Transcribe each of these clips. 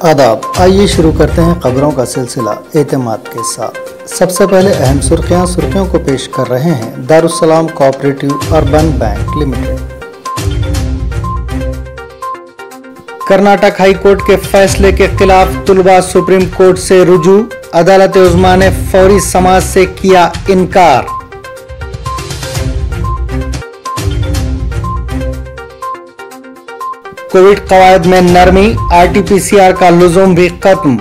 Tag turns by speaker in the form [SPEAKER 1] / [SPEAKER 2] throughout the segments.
[SPEAKER 1] आदाब। आइए शुरू करते हैं खबरों का सिलसिला एतमाद के साथ। सबसे पहले अहम सुर्खियों को पेश कर रहे हैं Darussalam cooperative urban bank limited. Karnataka high court के फैसले के खिलाफ तुलबा सुप्रीम कोर्ट से रुजू, अदालत उज़्मा ने फौरी समाज से किया इनकार। कोविड कवायद में नरमी, RT-PCR का लुज़ूम भी खत्म।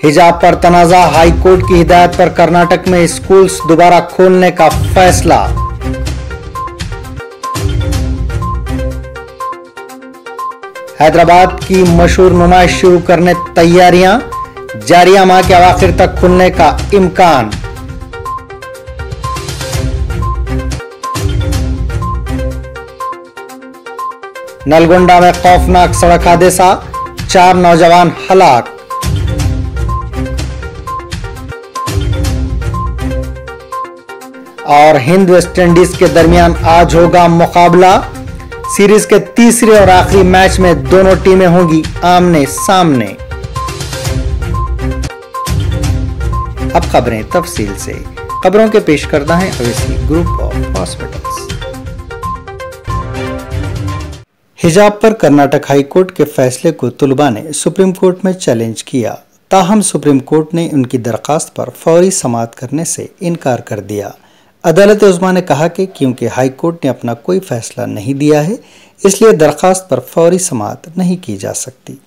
[SPEAKER 1] हिजाब पर तनाज़ा, हाई कोर्ट की हिदायत पर कर्नाटक में स्कूल्स दोबारा खोलने का फैसला। हैदराबाद की मशहूर नुमाइश शुरू करने तैयारियां, जारिया माह के आखिर तक खुलने का इम्कान। नलगोंडा में खौफनाक सड़क हादसा, 4 नौजवान हलाक। और हिंद वेस्ट इंडीज के दरमियान आज होगा मुकाबला। सीरीज के तीसरे और आखिरी मैच में दोनों टीमें होंगी आमने सामने। अब खबरें तफसील से। खबरों के पेश करता है अवेसी ग्रुप ऑफ हॉस्पिटल्स। हिजाब पर कर्नाटक हाई कोर्ट के फैसले को तुलबा ने सुप्रीम कोर्ट में चैलेंज किया, ताहम सुप्रीम कोर्ट ने उनकी दरखास्त पर फौरी समाअत करने से इनकार कर दिया। अदालत उज़्मा ने कहा कि क्योंकि हाई कोर्ट ने अपना कोई फैसला नहीं दिया है, इसलिए दरखास्त पर फौरी समाअत नहीं की जा सकती।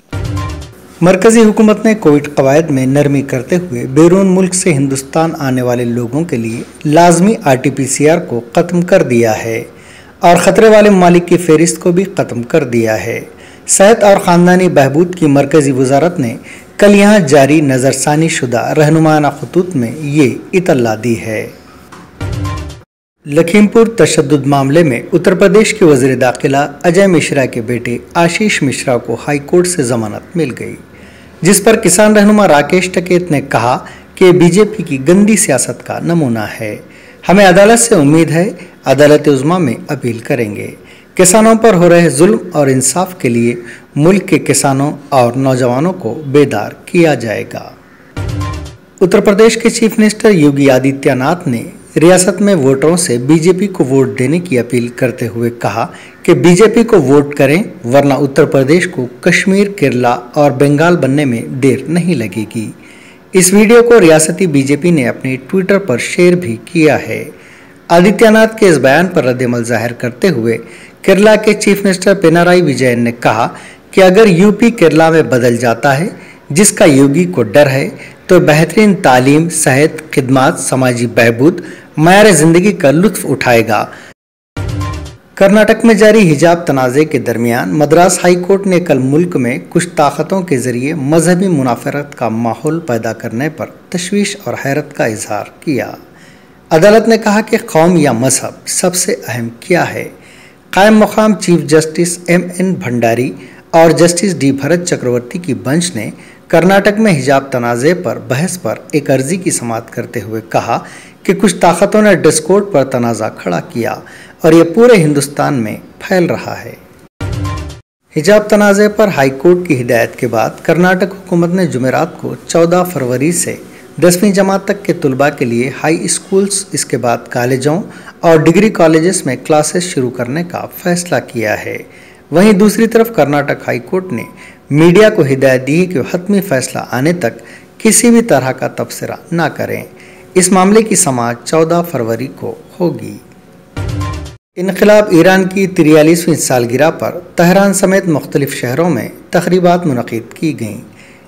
[SPEAKER 1] मरकजी हुकूमत ने कोविड कवायद में नरमी करते हुए बैरून मुल्क से हिंदुस्तान आने वाले लोगों के लिए लाजमी RT-PCR को ख़त्म कर दिया है और ख़तरे वाले ममालिक की फहरिस्त को भी ख़त्म कर दिया है। सेहत और ख़ानदानी बहबूद की मरकज़ी वजारत ने कल यहाँ जारी नज़रसानी शुदा रहनुमाना खतूत में ये इतला दी है। लखीमपुर तशद्दुद मामले में उत्तर प्रदेश के वज़ीर दाखिला अजय मिश्रा के बेटे आशीष मिश्रा को हाई कोर्ट से जमानत मिल गई, जिस पर किसान रहनुमा राकेश टिकैत ने कहा कि बीजेपी की गंदी सियासत का नमूना है। हमें अदालत से उम्मीद है, अदालत उज़्मा में अपील करेंगे। किसानों पर हो रहे जुल्म और इंसाफ के लिए मुल्क के किसानों और नौजवानों को बेदार किया जाएगा। उत्तर प्रदेश के चीफ मिनिस्टर योगी आदित्यनाथ ने रियासत में वोटरों से बीजेपी को वोट देने की अपील करते हुए कहा कि बीजेपी को वोट करें, वरना उत्तर प्रदेश को कश्मीर, केरला और बंगाल बनने में देर नहीं लगेगी। इस वीडियो को रियासती बीजेपी ने अपने ट्विटर पर शेयर भी किया है। आदित्यनाथ के इस बयान पर रद्द-ए-अमल जाहिर करते हुए केरला के चीफ मिनिस्टर पिनाराई विजयन ने कहा कि अगर यूपी केरला में बदल जाता है, जिसका योगी को डर है, तो बेहतरीन तालीम, सेहत, खिदमात, समाजी बहबूद, मयार जिंदगी का लुत्फ उठाएगा। कर्नाटक में जारी हिजाब तनाज़े के दरमियान मद्रास हाई कोर्ट ने कल मुल्क में कुछ ताकतों के जरिए मजहबी मुनाफरत का माहौल पैदा करने पर तशवीश और हैरत का इजहार किया। अदालत ने कहा कि कौम या मजहब सबसे अहम क्या है। कायम मकाम चीफ जस्टिस MN भंडारी और जस्टिस D भरत चक्रवर्ती की बेंच ने कर्नाटक में हिजाब तनाज़े पर बहस पर एक अर्जी की समाअत करते हुए कहा कि कुछ ताकतों ने ड्रेस कोड पर तनाज़ा खड़ा किया और ये पूरे हिंदुस्तान में फैल रहा है। हिजाब तनाज़े पर हाई कोर्ट की हिदायत के बाद कर्नाटक हुकूमत ने जुमेरात को 14 फरवरी से 10वीं जमात तक के तुलबा के लिए हाई स्कूल्स, इसके बाद कॉलेजों और डिग्री कॉलेजेस में क्लासेस शुरू करने का फैसला किया है। वहीं दूसरी तरफ कर्नाटक हाई कोर्ट ने मीडिया को हिदायत दी है कि वह हतमी फैसला आने तक किसी भी तरह का तबसरा न करें। इस मामले की समाअत 14 फरवरी को होगी। इनक़िलाब ईरान की 43वीं सालगिरह पर तेहरान समेत मुख्तलिफ शहरों में तक़रीबात मुनक़िद की गईं।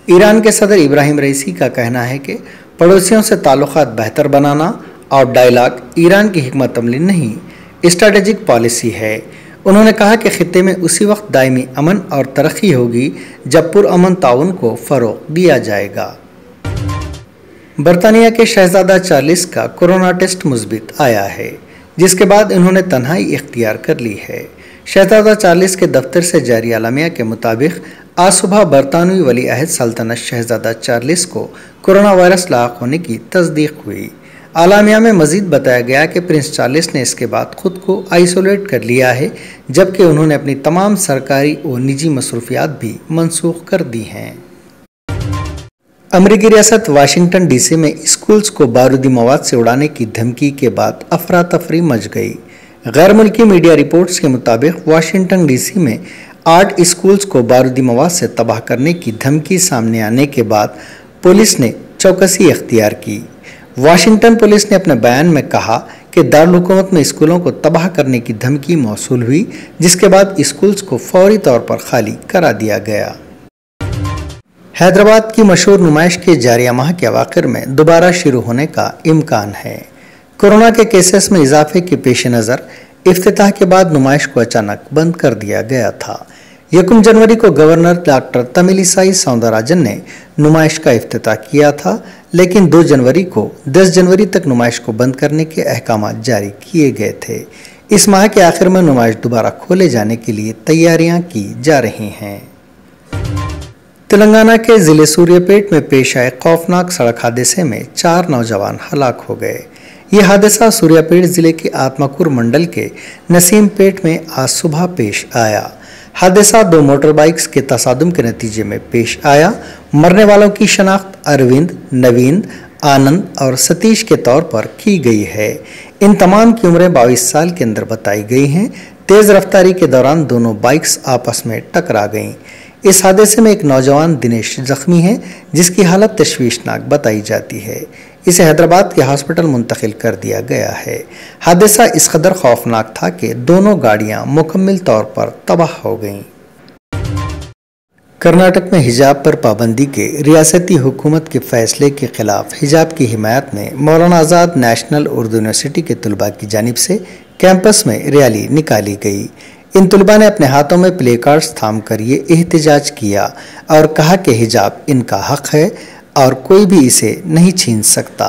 [SPEAKER 1] ईरान के सदर इब्राहिम रईसी का कहना है कि पड़ोसियों से ताल्लुक़ात बेहतर बनाना और डायलॉग ईरान की हिकमत अमली नहीं, स्ट्रैटेजिक पॉलिसी है। उन्होंने कहा कि खित्ते में उसी वक्त दायमी अमन और तरक्की होगी जब पुरअमन ताउन को फ़रोग़ दिया जाएगा। बरतानिया के शहजादा चार्ल्स का कोरोना टेस्ट मुस्बित आया है, जिसके बाद इन्होंने तन्हाई इख्तियार कर ली है। शहजादा चार्ल्स के दफ्तर से जारी आलमिया के मुताबिक आज सुबह बरतानवी वली अहद सल्तनत शहजादा चार्ल्स को कोरोना वायरस लाक होने की तस्दीक हुई। आलामिया में मजीद बताया गया कि प्रिंस चार्ल्स ने इसके बाद खुद को आइसोलेट कर लिया है, जबकि उन्होंने अपनी तमाम सरकारी और निजी मसरूफियात भी मनसूख कर दी हैं। अमेरिकी रियासत वाशिंगटन डीसी में स्कूल्स को बारूदी मवाद से उड़ाने की धमकी के बाद अफरा तफरी मच गई। गैर मुल्की मीडिया रिपोर्ट्स के मुताबिक वाशिंगटन डीसी में 8 स्कूल्स को बारूदी मवाद से तबाह करने की धमकी सामने आने के बाद पुलिस ने चौकसी इख्तियार की। वाशिंगटन पुलिस ने अपने बयान में कहा कि दारुल-हुकूमत में स्कूलों को तबाह करने की धमकी मौसूल हुई, जिसके बाद स्कूल्स को फौरी तौर पर खाली करा दिया गया। हैदराबाद की मशहूर नुमाइश के जारिया माह के अवाखिर में दोबारा शुरू होने का इम्कान है। कोरोना के केसेस में इजाफे के पेश नज़र इफ्तिताह के बाद नुमाइश को अचानक बंद कर दिया गया था। 1 जनवरी को गवर्नर डॉक्टर तमिलिसाई सौंदरराजन ने नुमाइश का इफ्तिताह किया था, लेकिन 2 जनवरी को 10 जनवरी तक नुमाइश को बंद करने के अहकाम जारी किए गए थे। इस माह के आखिर में नुमाइश दोबारा खोले जाने के लिए तैयारियां की जा रही हैं। तेलंगाना के जिले सूर्यापेट में पेश आए खौफनाक सड़क हादसे में 4 नौजवान हलाक हो गए। ये हादसा सूर्यापेट जिले के आत्माकुर मंडल के नसीमपेट में आज सुबह पेश आया। हादसा 2 मोटर बाइक्स के तसादुम के नतीजे में पेश आया। मरने वालों की शनाख्त अरविंद, नवीन, आनंद और सतीश के तौर पर की गई है। इन तमाम की उम्रें 22 साल के अंदर बताई गई हैं। तेज रफ्तारी के दौरान दोनों बाइक्स आपस में टकरा गईं। इस हादसे में एक नौजवान दिनेश जख्मी है, जिसकी हालत तशवीशनाक बताई जाती है। इसे हैदराबाद के हॉस्पिटल मुंतकिल कर दिया गया है। हादसा इस कदर खौफनाक था कि दोनों गाड़ियां मुकम्मल तौर पर तबाह हो गईं। कर्नाटक में हिजाब पर पाबंदी के रियासती हुकूमत के फैसले के खिलाफ हिजाब की हिमायत में मौलाना आज़ाद नेशनल उर्दू यूनिवर्सिटी के तलबा की जानिब से कैंपस में रैली निकाली गई। इन तलबा ने अपने हाथों में प्ले कार्ड्स थाम कर ये एहतजाज किया और कहा कि हिजाब इनका हक है और कोई भी इसे नहीं छीन सकता।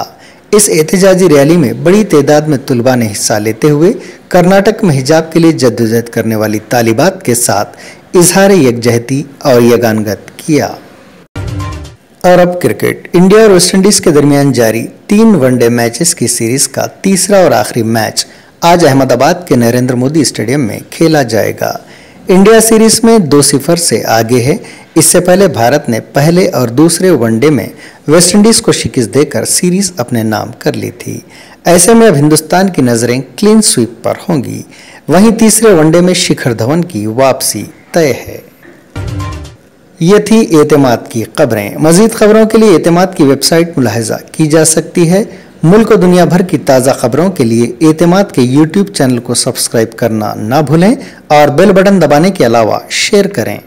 [SPEAKER 1] इस एहतजाजी रैली में बड़ी तादाद में तलबा ने हिस्सा लेते हुए कर्नाटक में हिजाब के लिए जद्दोजहद करने वाली तालिबात के साथ इजहार यकजहती और यगानगत किया। और अब क्रिकेट। इंडिया और वेस्टइंडीज के दरमियान जारी 3 वनडे मैचेस की सीरीज का तीसरा और आखिरी मैच आज अहमदाबाद के नरेंद्र मोदी स्टेडियम में खेला जाएगा। इंडिया सीरीज में 2-0 से आगे है। इससे पहले भारत ने पहले और दूसरे वनडे में वेस्टइंडीज को शिकस्त देकर सीरीज अपने नाम कर ली थी। ऐसे में अब हिंदुस्तान की नजरें क्लीन स्वीप पर होंगी। वहीं तीसरे वनडे में शिखर धवन की वापसी तय है। ये थी एतमाद की खबरें। मजीद खबरों के लिए एतमाद की वेबसाइट मुलाहिजा की जा सकती है। मुल्क और दुनिया भर की ताज़ा खबरों के लिए एतमाद के YouTube चैनल को सब्सक्राइब करना ना भूलें और बेल बटन दबाने के अलावा शेयर करें।